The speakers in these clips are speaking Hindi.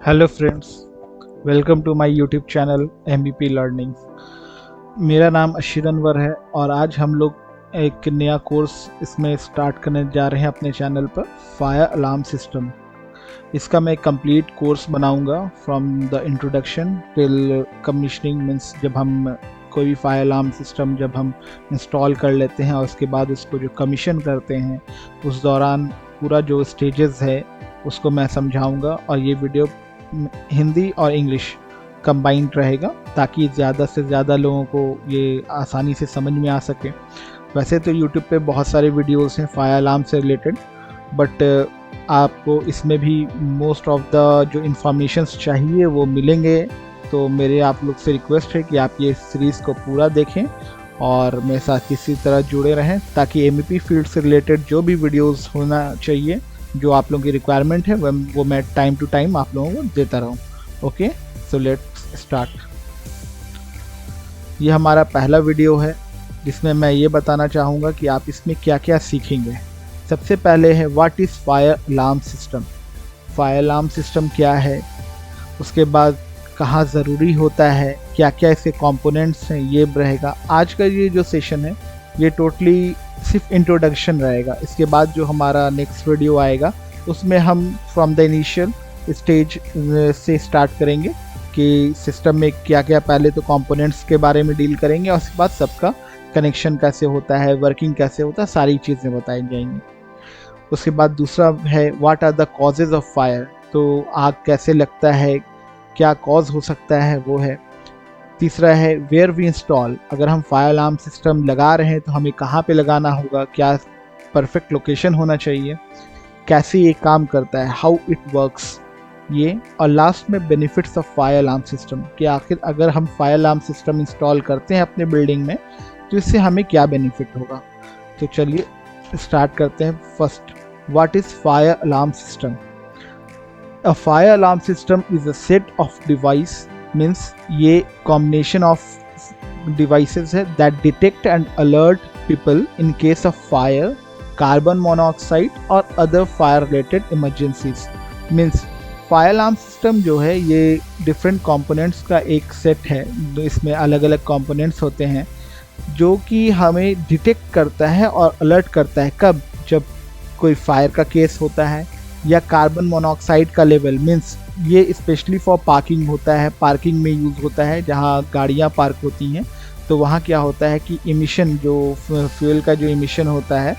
Hello friends, welcome to my YouTube channel MVP learning. मेरा नाम अशीर अनवर है और आज हम लोग एक नया कोर्स इसमें स्टार्ट करने जा रहे हैं अपने चैनल पर, फायर अलार्म सिस्टम। इसका मैं कंप्लीट कोर्स बनाऊंगा from the introduction till commissioning. Means जब हम कोई भी फायर अलार्म सिस्टम जब हम इंस्टॉल कर लेते हैं और उसके बाद उसको जो कमीशन करते हैं उस दौरान पूरा जो स्टेजेस है उसको मैं समझाऊंगा। और ये वीडियो हिंदी और इंग्लिश कंबाइंड रहेगा ताकि ज़्यादा से ज़्यादा लोगों को ये आसानी से समझ में आ सके। वैसे तो YouTube पे बहुत सारे वीडियोस हैं फायर अलार्म से रिलेटेड, बट आपको इसमें भी मोस्ट ऑफ द जो इन्फॉर्मेशंस चाहिए वो मिलेंगे। तो मेरे आप लोग से रिक्वेस्ट है कि आप ये सीरीज़ को पूरा देखें और मेरे साथ किसी तरह जुड़े रहें ताकि MEP फील्ड से रिलेटेड जो भी वीडियोस होना चाहिए, जो आप लोगों की रिक्वायरमेंट है वो मैं टाइम टू टाइम आप लोगों को देता रहूँ। Okay, so let's start. ये हमारा पहला वीडियो है जिसमें मैं ये बताना चाहूँगा कि आप इसमें क्या क्या सीखेंगे। सबसे पहले है what is fire alarm system. Fire alarm system क्या है, उसके बाद कहाँ ज़रूरी होता है, क्या क्या इसके कंपोनेंट्स हैं, ये रहेगा। आज का ये जो सेशन है ये टोटली सिर्फ इंट्रोडक्शन रहेगा। इसके बाद जो हमारा नेक्स्ट वीडियो आएगा उसमें हम फ्रॉम द इनिशियल स्टेज से स्टार्ट करेंगे कि सिस्टम में क्या क्या, पहले तो कंपोनेंट्स के बारे में डील करेंगे और उसके बाद सबका कनेक्शन कैसे होता है, वर्किंग कैसे होता है, सारी चीज़ें बताई जाएंगी। उसके बाद दूसरा है what are the causes of fire. तो आग कैसे लगता है, क्या कॉज हो सकता है, वो है। तीसरा है वेयर वी इंस्टॉल। अगर हम फायर अलार्म सिस्टम लगा रहे हैं तो हमें कहाँ पे लगाना होगा, क्या परफेक्ट लोकेशन होना चाहिए, कैसे ये काम करता है, हाउ इट वर्क्स, ये। और लास्ट में benefits of fire alarm system, कि आखिर अगर हम फायर अलार्म सिस्टम इंस्टॉल करते हैं अपने बिल्डिंग में तो इससे हमें क्या बेनिफिट होगा। तो चलिए स्टार्ट करते हैं। First, what is fire alarm system. A fire alarm system is a set of device, means ये कॉम्बिनेशन ऑफ डिवाइसेस है that detect and alert people in case of fire, carbon monoxide और other fire related emergencies. Means fire alarm system जो है ये डिफरेंट कंपोनेंट्स का एक सेट है। इसमें अलग अलग कंपोनेंट्स होते हैं जो कि हमें डिटेक्ट करता है और अलर्ट करता है कब, जब कोई फायर का केस होता है या कार्बन मोनोऑक्साइड का लेवल। मीन्स ये स्पेशली फॉर पार्किंग होता है, पार्किंग में यूज़ होता है जहाँ गाड़ियाँ पार्क होती हैं। तो वहाँ क्या होता है कि इमिशन, जो फ्यूल का जो इमिशन होता है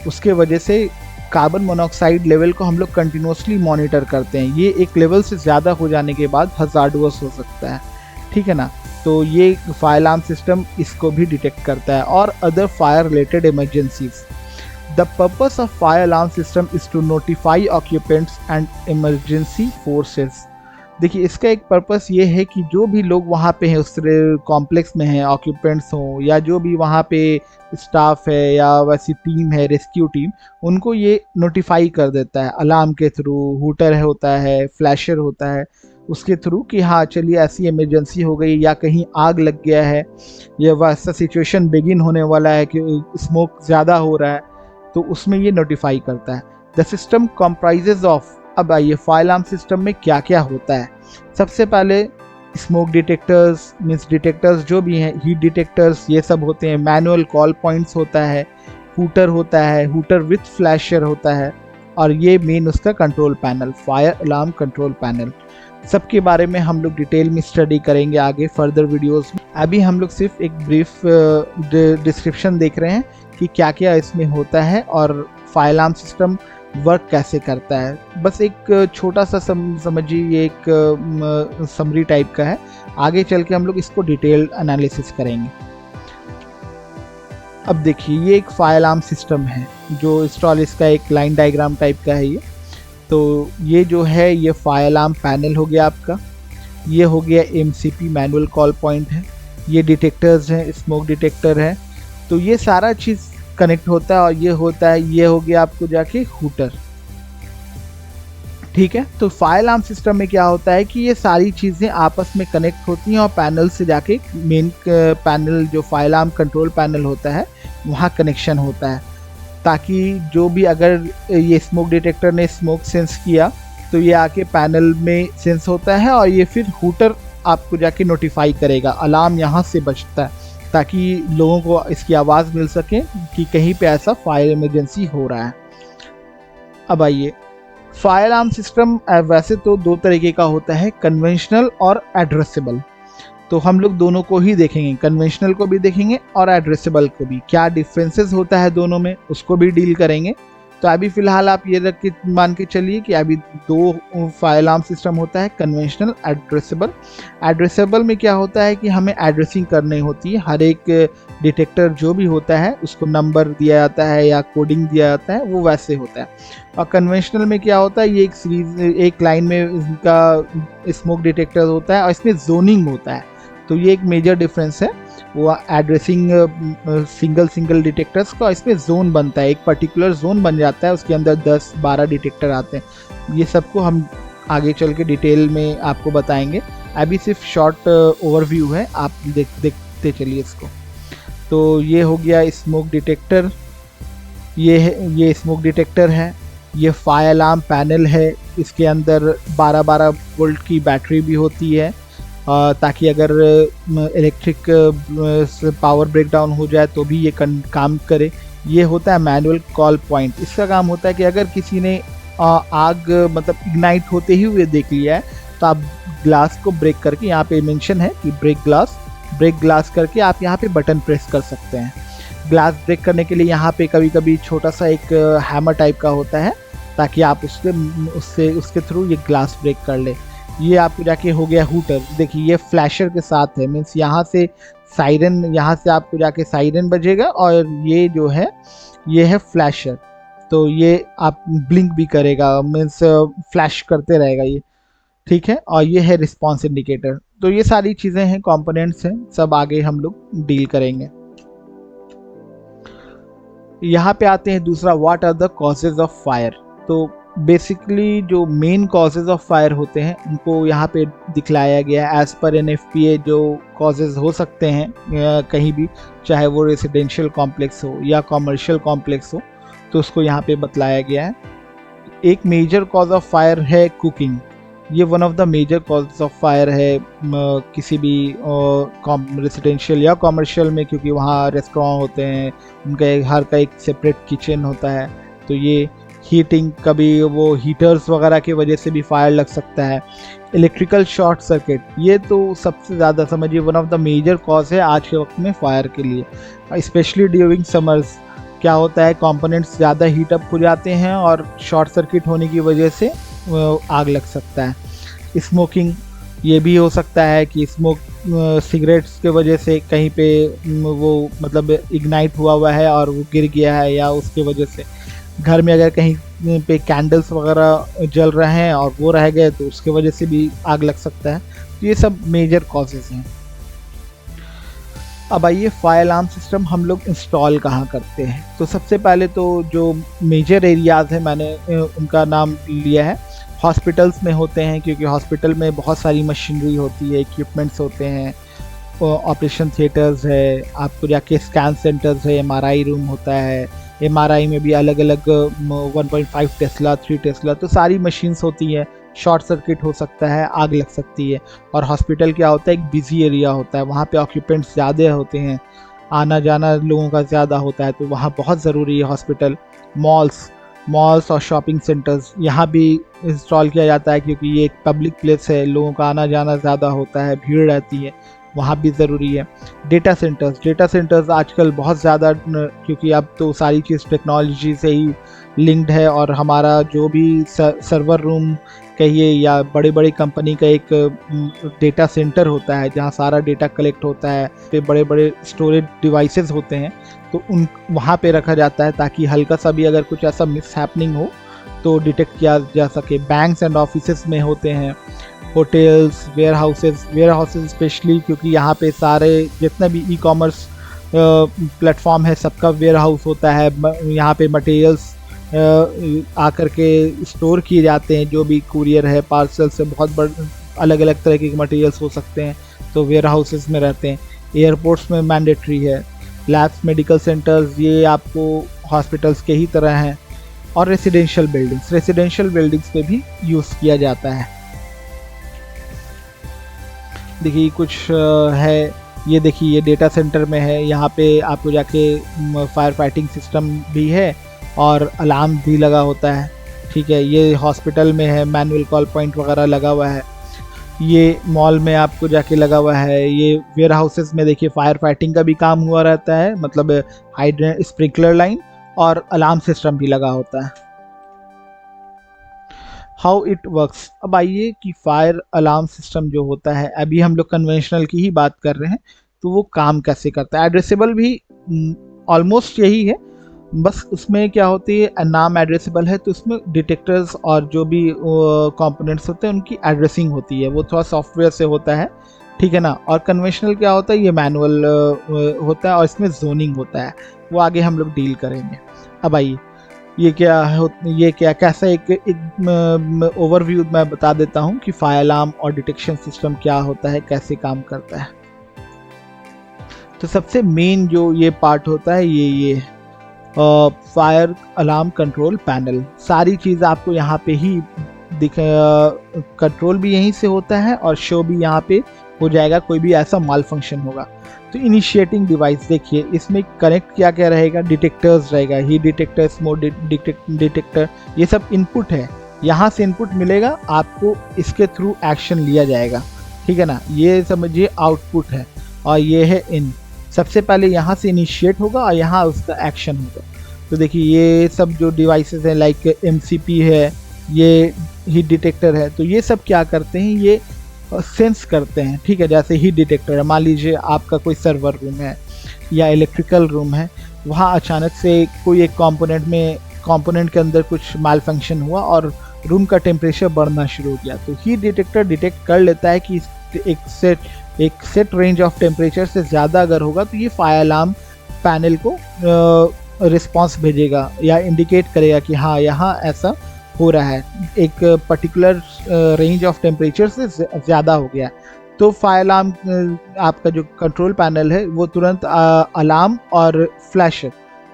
उसके वजह से कार्बन मोनोऑक्साइड लेवल को हम लोग कंटिन्यूसली मॉनिटर करते हैं। ये एक लेवल से ज़्यादा हो जाने के बाद हज़ार्डस हो सकता है, ठीक है ना। तो ये फायर अलार्म सिस्टम इसको भी डिटेक्ट करता है और other fire related emergencies. The purpose of fire alarm system is to notify occupants and emergency forces। देखिए इसका एक पर्पस ये है कि जो भी लोग वहाँ पे हैं, उस कॉम्प्लेक्स में हैं, ऑक्यूपेंट्स हों या जो भी वहाँ पे स्टाफ है या वैसी टीम है, रेस्क्यू टीम, उनको ये नोटिफाई कर देता है अलार्म के थ्रू। हूटर होता है, फ्लैशर होता है, उसके थ्रू कि हाँ चलिए ऐसी इमरजेंसी हो गई या कहीं आग लग गया है या वैसा सिचुएशन बिगिन होने वाला है कि स्मोक ज़्यादा हो रहा है, तो उसमें ये नोटिफाई करता है। द सिस्टम कंप्राइजेज ऑफ, अब आइए फायर अलार्म सिस्टम में क्या क्या होता है। सबसे पहले स्मोक डिटेक्टर्स, मीन्स डिटेक्टर्स जो भी हैं, हीट डिटेक्टर्स, ये सब होते हैं। मैनुअल कॉल पॉइंट्स होता है, हूटर होता है, हूटर विथ फ्लैशर होता है, और ये मेन उसका control panel, fire alarm control panel. सबके बारे में हम लोग डिटेल में स्टडी करेंगे आगे फर्दर वीडियोस में। अभी हम लोग सिर्फ एक ब्रीफ डिस्क्रिप्शन देख रहे हैं कि क्या क्या इसमें होता है और फायर अलार्म सिस्टम वर्क कैसे करता है। बस एक छोटा सा समझिए, ये एक समरी टाइप का है। आगे चल के हम लोग इसको डिटेल एनालिसिस करेंगे। अब देखिए ये एक फायर अलार्म सिस्टम है जो इंस्टॉल, इसका एक लाइन डायग्राम टाइप का है ये। तो ये जो है ये फायर अलार्म पैनल हो गया आपका, ये हो गया MCP मैनुअल कॉल पॉइंट है, ये डिटेक्टर्स हैं, स्मोक डिटेक्टर है। तो ये सारा चीज़ कनेक्ट होता है और ये होता है, ये हो गया आपको जाके हूटर, ठीक है। तो फायर अलार्म सिस्टम में क्या होता है कि ये सारी चीज़ें आपस में कनेक्ट होती हैं और पैनल से जाके मेन पैनल जो फायर अलार्म कंट्रोल पैनल होता है वहाँ कनेक्शन होता है, ताकि जो भी अगर ये स्मोक डिटेक्टर ने स्मोक सेंस किया तो ये आके पैनल में सेंस होता है और ये फिर हूटर आपको जाके नोटिफाई करेगा, अलार्म यहाँ से बजता है ताकि लोगों को इसकी आवाज़ मिल सके कि कहीं पे ऐसा फायर इमरजेंसी हो रहा है। अब आइए, फायर अलार्म सिस्टम वैसे तो दो तरीके का होता है, कन्वेंशनल और एड्रेसेबल। तो हम लोग दोनों को ही देखेंगे, कन्वेंशनल को भी देखेंगे और एड्रेसेबल को भी, क्या डिफरेंसेस होता है दोनों में उसको भी डील करेंगे। तो अभी फ़िलहाल आप ये रख के मान के चलिए कि अभी दो फायर अलार्म सिस्टम होता है, कन्वेंशनल, एड्रेसेबल। एड्रेसेबल में क्या होता है कि हमें एड्रेसिंग करनी होती है, हर एक डिटेक्टर जो भी होता है उसको नंबर दिया जाता है या कोडिंग दिया जाता है, वो वैसे होता है। और कन्वेंशनल में क्या होता है, ये एक सीरीज, एक लाइन में इनका स्मोक डिटेक्टर होता है और इसमें जोनिंग होता है। तो ये एक मेजर डिफरेंस है, वो एड्रेसिंग सिंगल डिटेक्टर्स का, इसमें जोन बनता है, एक पर्टिकुलर जोन बन जाता है, उसके अंदर 10-12 डिटेक्टर आते हैं। ये सबको हम आगे चल के डिटेल में आपको बताएंगे, अभी सिर्फ शॉर्ट ओवरव्यू है, आप देखते चलिए इसको। तो ये हो गया स्मोक डिटेक्टर, ये स्मोक डिटेक्टर है, ये फायर अलार्म पैनल है, इसके अंदर 12-12 वोल्ट की बैटरी भी होती है ताकि अगर इलेक्ट्रिक पावर ब्रेकडाउन हो जाए तो भी ये काम करे। ये होता है मैनुअल कॉल पॉइंट, इसका काम होता है कि अगर किसी ने आग मतलब इग्नाइट होते ही हुए देख लिया है तो आप ग्लास को ब्रेक करके, यहाँ पे मेंशन है कि ब्रेक ग्लास करके आप यहाँ पे बटन प्रेस कर सकते हैं। ग्लास ब्रेक करने के लिए यहाँ पे कभी कभी छोटा सा एक हैमर टाइप का होता है ताकि आप उसके थ्रू ये ग्लास ब्रेक कर ले। ये आपको जाके हो गया हूटर, देखिए ये फ्लैशर के साथ है, मीन्स यहाँ से साइरन, यहाँ से आपको जाके साइरन बजेगा और ये जो है ये है फ्लैशर, तो ये आप ब्लिंक भी करेगा, मीन्स फ्लैश करते रहेगा ये, ठीक है। और ये है रिस्पॉन्स इंडिकेटर। तो ये सारी चीज़ें हैं, कंपोनेंट्स हैं, सब आगे हम लोग डील करेंगे। यहाँ पे आते हैं दूसरा, what are the causes of fire. तो बेसिकली जो मेन कॉजेज ऑफ फायर होते हैं उनको यहाँ पे दिखलाया गया है, एज पर NFPA जो कॉजेज हो सकते हैं कहीं भी, चाहे वो रेसिडेंशियल कॉम्प्लेक्स हो या कॉमर्शियल कॉम्प्लेक्स हो, तो उसको यहाँ पे बतलाया गया है। एक मेजर कॉज ऑफ फायर है कुकिंग, ये one of the major cause of fire है किसी भी रेसिडेंशियल या कॉमर्शियल में, क्योंकि वहाँ रेस्टोरेंट होते हैं, उनका हर का एक सेपरेट किचन होता है, तो ये हीटिंग, कभी वो हीटर्स वगैरह की वजह से भी फायर लग सकता है। इलेक्ट्रिकल शॉर्ट सर्किट, ये तो सबसे ज़्यादा समझिए one of the major cause है आज के वक्त में फायर के लिए, स्पेशली ड्यूरिंग समर्स। क्या होता है, कंपोनेंट्स ज़्यादा हीटअप हो जाते हैं और शॉर्ट सर्किट होने की वजह से आग लग सकता है। स्मोकिंग, ये भी हो सकता है कि सिगरेट्स के वजह से कहीं पे वो मतलब इग्नाइट हुआ है और वो गिर गया है, या उसके वजह से घर में अगर कहीं पे कैंडल्स वगैरह जल रहे हैं और वो रह गए तो उसके वजह से भी आग लग सकता है। तो ये सब मेजर कॉजेज़ हैं। अब आइए, फायर अलार्म सिस्टम हम लोग इंस्टॉल कहाँ करते हैं। तो सबसे पहले तो जो मेजर एरियाज़ हैं मैंने उनका नाम लिया है, हॉस्पिटल्स में होते हैं, क्योंकि हॉस्पिटल में बहुत सारी मशीनरी होती है, इक्विपमेंट्स होते हैं, ऑपरेशन थिएटर्स है, आपको जाके स्कैन सेंटर्स है, MRI रूम होता है, MRI में भी अलग अलग 1.5 टेस्ला, 3 टेस्ला, तो सारी मशीन्स होती हैं। शॉर्ट सर्किट हो सकता है, आग लग सकती है। और हॉस्पिटल क्या होता है, एक बिजी एरिया होता है, वहाँ पे ऑक्यूपेंट्स ज़्यादा होते हैं, आना जाना लोगों का ज़्यादा होता है, तो वहाँ बहुत ज़रूरी है हॉस्पिटल। मॉल्स और शॉपिंग सेंटर्स, यहाँ भी इंस्टॉल किया जाता है, क्योंकि ये एक पब्लिक प्लेस है, लोगों का आना जाना ज़्यादा होता है, भीड़ रहती है, वहाँ भी ज़रूरी है। डेटा सेंटर्स आजकल बहुत ज़्यादा, क्योंकि अब तो सारी चीज़ टेक्नोलॉजी से ही लिंक्ड है, और हमारा जो भी सर्वर रूम कहिए या बड़े बड़े कंपनी का एक डेटा सेंटर होता है जहाँ सारा डेटा कलेक्ट होता है, पे बड़े बड़े स्टोरेज डिवाइसेस होते हैं, तो उन वहाँ पे रखा जाता है ताकि हल्का सा भी अगर कुछ ऐसा मिस हैपनिंग हो तो डिटेक्ट किया जा सके। बैंक्स एंड ऑफिसेस में होते हैं, होटल्स, वेयर हाउसेस स्पेशली, क्योंकि यहाँ पे सारे जितना भी ई-कॉमर्स प्लेटफॉर्म है सबका वेयर हाउस होता है, यहाँ पे मटेरियल्स आकर के स्टोर किए जाते हैं, जो भी कुरियर है, पार्सल से बहुत बड़े अलग अलग तरह के मटेरियल्स हो सकते हैं, तो वेयर हाउसेस में रहते हैं। एयरपोर्ट्स में मैंडेटरी है। लैब्स, मेडिकल सेंटर्स, ये आपको हॉस्पिटल्स के ही तरह हैं। और रेसिडेंशियल बिल्डिंग्स पे भी यूज़ किया जाता है। देखिए कुछ है, ये देखिए ये डेटा सेंटर में है, यहाँ पे आपको जाके फायर फाइटिंग सिस्टम भी है और अलार्म भी लगा होता है। ठीक है, ये हॉस्पिटल में है, मैनुअल कॉल पॉइंट वगैरह लगा हुआ है। ये मॉल में आपको जाके लगा हुआ है। ये वेयर हाउसेस में देखिए फायर फाइटिंग का भी काम हुआ रहता है, मतलब हाइड्रेंट, स्प्रिंकलर लाइन और अलार्म सिस्टम भी लगा होता है। How it works. अब आइए कि फायर अलार्म सिस्टम जो होता है, अभी हम लोग कन्वेंशनल की ही बात कर रहे हैं, तो वो काम कैसे करता है। एड्रेसेबल भी ऑलमोस्ट यही है, बस उसमें क्या होती है, नाम एड्रेसेबल है तो उसमें डिटेक्टर्स और जो भी कंपोनेंट्स होते हैं उनकी एड्रेसिंग होती है, वो थोड़ा सॉफ्टवेयर से होता है। ठीक है ना। और कन्वेंशनल क्या होता है, ये मैनुअल होता है और इसमें जोनिंग होता है, वो आगे हम लोग डील करेंगे। अब आइए ये क्या कैसा एक ओवरव्यू मैं बता देता हूँ कि फायर अलार्म और डिटेक्शन सिस्टम क्या होता है, कैसे काम करता है। तो सबसे मेन जो ये पार्ट होता है ये फायर अलार्म कंट्रोल पैनल। सारी चीज़ आपको यहाँ पे ही कंट्रोल भी यहीं से होता है और शो भी यहाँ पे हो जाएगा, कोई भी ऐसा माल फंक्शन होगा। तो इनिशिएटिंग डिवाइस देखिए, इसमें कनेक्ट क्या क्या रहेगा, डिटेक्टर्स रहेगा, हीट डिटेक्टर, स्मोक डिटेक्टर, ये सब इनपुट है। यहाँ से इनपुट मिलेगा आपको, इसके थ्रू एक्शन लिया जाएगा। ठीक है ना, ये समझिए आउटपुट है और ये है इन। सबसे पहले यहाँ से इनिशिएट होगा और यहाँ उसका एक्शन होगा। तो देखिए ये सब जो डिवाइसेस हैं, लाइक MCP है, ये हीट डिटेक्टर है, तो ये सब क्या करते हैं, ये सेंस करते हैं। ठीक है, जैसे हीट डिटेक्टर है, मान लीजिए आपका कोई सर्वर रूम है या इलेक्ट्रिकल रूम है, वहाँ अचानक से कोई एक कंपोनेंट के अंदर कुछ माल फंक्शन हुआ और रूम का टेम्परेचर बढ़ना शुरू हो गया, तो हीट डिटेक्टर डिटेक्ट कर लेता है कि एक सेट रेंज ऑफ टेम्परेचर से ज़्यादा अगर होगा तो ये फायर अलार्म पैनल को रिस्पांस भेजेगा या इंडिकेट करेगा कि हाँ यहाँ ऐसा हो रहा है, एक पर्टिकुलर रेंज ऑफ टेम्परेचर से ज़्यादा हो गया। तो फायर अलार्म आपका जो कंट्रोल पैनल है वो तुरंत अलार्म और फ्लैश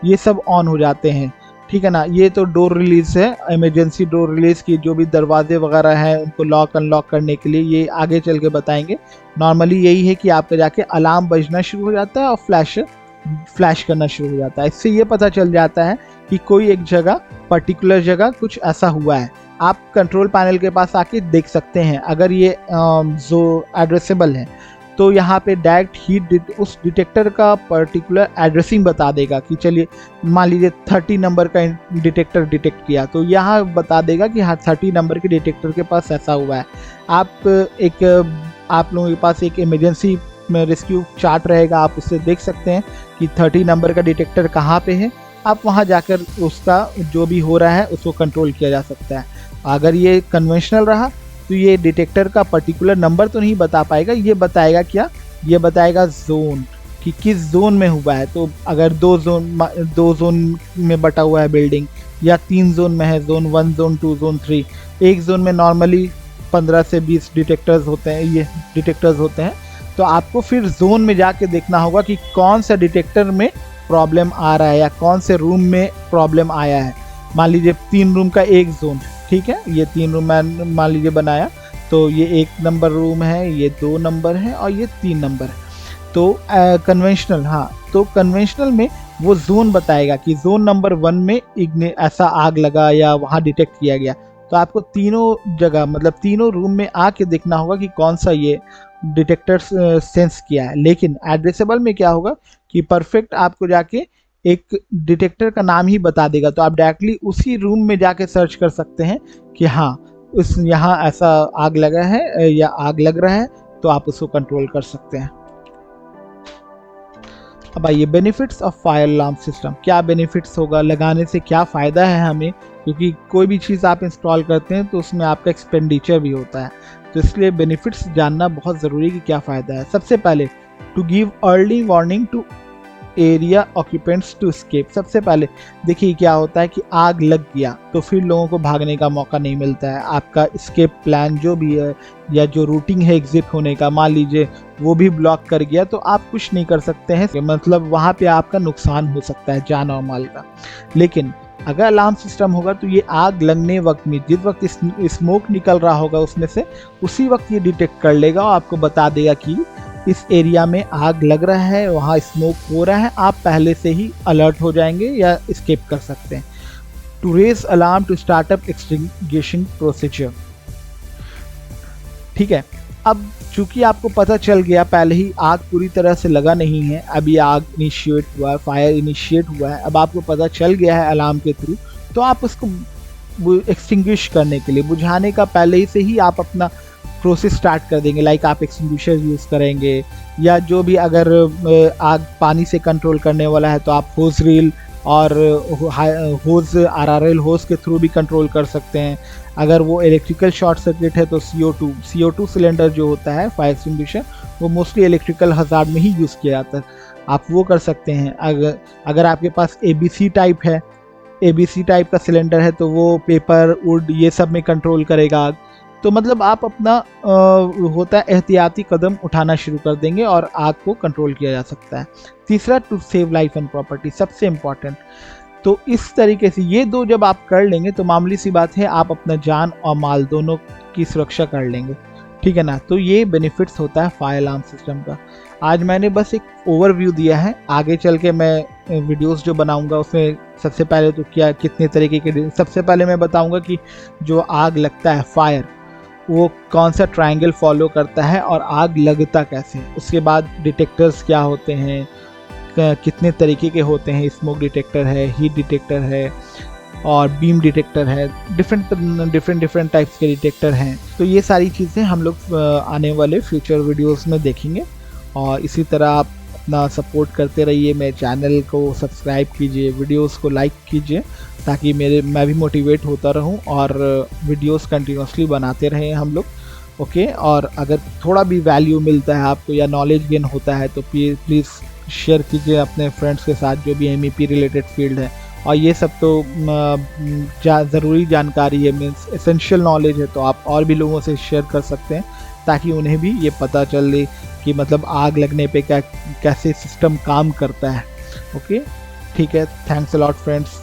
ये सब ऑन हो जाते हैं। ठीक है ना। ये तो डोर रिलीज है, इमरजेंसी डोर रिलीज की, जो भी दरवाजे वगैरह हैं उनको लॉक अनलॉक करने के लिए, ये आगे चल के बताएंगे। नॉर्मली यही है कि आपका जाके अलार्म बजना शुरू हो जाता है और फ्लैश करना शुरू हो जाता है। इससे ये पता चल जाता है कि कोई एक जगह, पर्टिकुलर जगह कुछ ऐसा हुआ है। आप कंट्रोल पैनल के पास आके देख सकते हैं, अगर ये जो एड्रेसेबल है तो यहाँ पे डायरेक्ट हीट उस डिटेक्टर का पर्टिकुलर एड्रेसिंग बता देगा कि चलिए मान लीजिए 30 नंबर का डिटेक्टर डिटेक्ट किया, तो यहाँ बता देगा कि हाँ 30 नंबर के डिटेक्टर के पास ऐसा हुआ है। आप लोगों के पास एक इमरजेंसी रेस्क्यू चार्ट रहेगा, आप उससे देख सकते हैं कि 30 नंबर का डिटेक्टर कहाँ पे है। आप वहाँ जाकर उसका जो भी हो रहा है उसको कंट्रोल किया जा सकता है। अगर ये कन्वेंशनल रहा तो ये डिटेक्टर का पर्टिकुलर नंबर तो नहीं बता पाएगा, ये बताएगा क्या, ये बताएगा जोन, कि किस जोन में हुआ है। तो अगर दो जोन में बटा हुआ है बिल्डिंग, या 3 जोन में है, जोन 1, जोन 2, जोन 3। एक जोन में नॉर्मली 15 से 20 डिटेक्टर्स होते हैं। तो आपको फिर जोन में जाके देखना होगा कि कौन सा डिटेक्टर में प्रॉब्लम आ रहा है या कौन से रूम में प्रॉब्लम आया है। मान लीजिए 3 रूम का एक जोन, ठीक है, ये 3 रूम मैंने मान लीजिए बनाया, तो ये 1 नंबर रूम है, ये 2 नंबर है और ये 3 नंबर है। तो कन्वेंशनल, हाँ, तो कन्वेंशनल में वो जोन बताएगा कि जोन नंबर 1 में ऐसा आग लगा या वहाँ डिटेक्ट किया गया। तो आपको तीनों जगह, मतलब तीनों रूम में आके देखना होगा कि कौन सा ये डिटेक्टर सेंस किया है। लेकिन एड्रेसेबल में क्या होगा कि परफेक्ट आपको जाके एक डिटेक्टर का नाम ही बता देगा, तो आप डायरेक्टली उसी रूम में जाके सर्च कर सकते हैं कि हाँ यहाँ ऐसा आग लगा है या आग लग रहा है, तो आप उसको कंट्रोल कर सकते हैं। अब आइए benefits of fire alarm system. क्या बेनिफिट्स होगा, लगाने से क्या फ़ायदा है हमें, क्योंकि कोई भी चीज़ आप इंस्टॉल करते हैं तो उसमें आपका एक्सपेंडिचर भी होता है, तो इसलिए बेनिफिट्स जानना बहुत ज़रूरी है कि क्या फ़ायदा है। सबसे पहले, to give early warning to area occupants to escape. सबसे पहले देखिए क्या होता है कि आग लग गया तो फिर लोगों को भागने का मौका नहीं मिलता है। आपका एस्केप प्लान जो भी है या जो रूटिंग है एग्जिट होने का, मान लीजिए वो भी ब्लॉक कर गया तो आप कुछ नहीं कर सकते हैं, मतलब वहाँ पे आपका नुकसान हो सकता है जान और माल का। लेकिन अगर अलार्म सिस्टम होगा तो ये आग लगने वक्त में, जिस वक्त स्मोक निकल रहा होगा उसमें से, उसी वक्त ये डिटेक्ट कर लेगा और आपको बता देगा कि इस एरिया में आग लग रहा है, वहाँ स्मोक हो रहा है, आप पहले से ही अलर्ट हो जाएंगे या एस्केप कर सकते हैं। To raise alarm to start up extinguishing procedure. ठीक है, अब चूंकि आपको पता चल गया पहले ही आग पूरी तरह से लगा नहीं है, अभी आग इनिशिएट हुआ है, फायर इनिशिएट हुआ है, अब आपको पता चल गया है अलार्म के थ्रू, तो आप उसको एक्सटिंग्विश करने के लिए, बुझाने का पहले से ही आप अपना प्रोसेस स्टार्ट कर देंगे। लाइक आप एक्सटिंग्विशर यूज़ करेंगे, या जो भी अगर आग पानी से कंट्रोल करने वाला है तो आप होज रील और होज RRL होज के थ्रू भी कंट्रोल कर सकते हैं। अगर वो इलेक्ट्रिकल शॉर्ट सर्किट है तो CO2 सिलेंडर जो होता है फायर एक्सटिंग्विशर, वो मोस्टली इलेक्ट्रिकल हजार्ड में ही यूज़ किया जाता है, आप वो कर सकते हैं। अगर आपके पास ABC टाइप है, ABC टाइप का सिलेंडर है, तो वो पेपर वुड ये सब में कंट्रोल करेगा। तो मतलब आप अपना होता है एहतियाती कदम उठाना शुरू कर देंगे और आग को कंट्रोल किया जा सकता है। तीसरा, to save life and property, सबसे इम्पॉर्टेंट। तो इस तरीके से ये दो जब आप कर लेंगे तो मामूली सी बात है, आप अपना जान और माल दोनों की सुरक्षा कर लेंगे। ठीक है ना, तो ये बेनिफिट्स होता है फायर अलार्म सिस्टम का। आज मैंने बस एक ओवरव्यू दिया है, आगे चल के मैं वीडियोस जो बनाऊंगा उसमें सबसे पहले तो क्या कितने तरीके के, सबसे पहले मैं बताऊंगा कि जो आग लगता है फायर, वो कौन सा ट्रायंगल फॉलो करता है और आग लगता कैसे। उसके बाद डिटेक्टर्स क्या होते हैं, कितने तरीके के होते हैं, स्मोक डिटेक्टर है, हीट डिटेक्टर है और बीम डिटेक्टर है, डिफरेंट टाइप्स के डिटेक्टर हैं। तो ये सारी चीज़ें हम लोग आने वाले फ्यूचर वीडियोस में देखेंगे। और इसी तरह आप अपना सपोर्ट करते रहिए, मेरे चैनल को सब्सक्राइब कीजिए, वीडियोस को लाइक कीजिए, ताकि मैं भी मोटिवेट होता रहूं और वीडियोस कंटिन्यूसली बनाते रहें हम लोग। ओके, और अगर थोड़ा भी वैल्यू मिलता है आपको या नॉलेज गेन होता है तो प्लीज़ शेयर कीजिए अपने फ्रेंड्स के साथ जो भी MEP रिलेटेड फील्ड है। और ये सब तो ज़रूरी जानकारी है, मीन्स एसेंशियल नॉलेज है, तो आप और भी लोगों से शेयर कर सकते हैं ताकि उन्हें भी ये पता चले कि मतलब आग लगने पे कैसे सिस्टम काम करता है। ओके, ठीक है, थैंक्स अ लॉट फ्रेंड्स।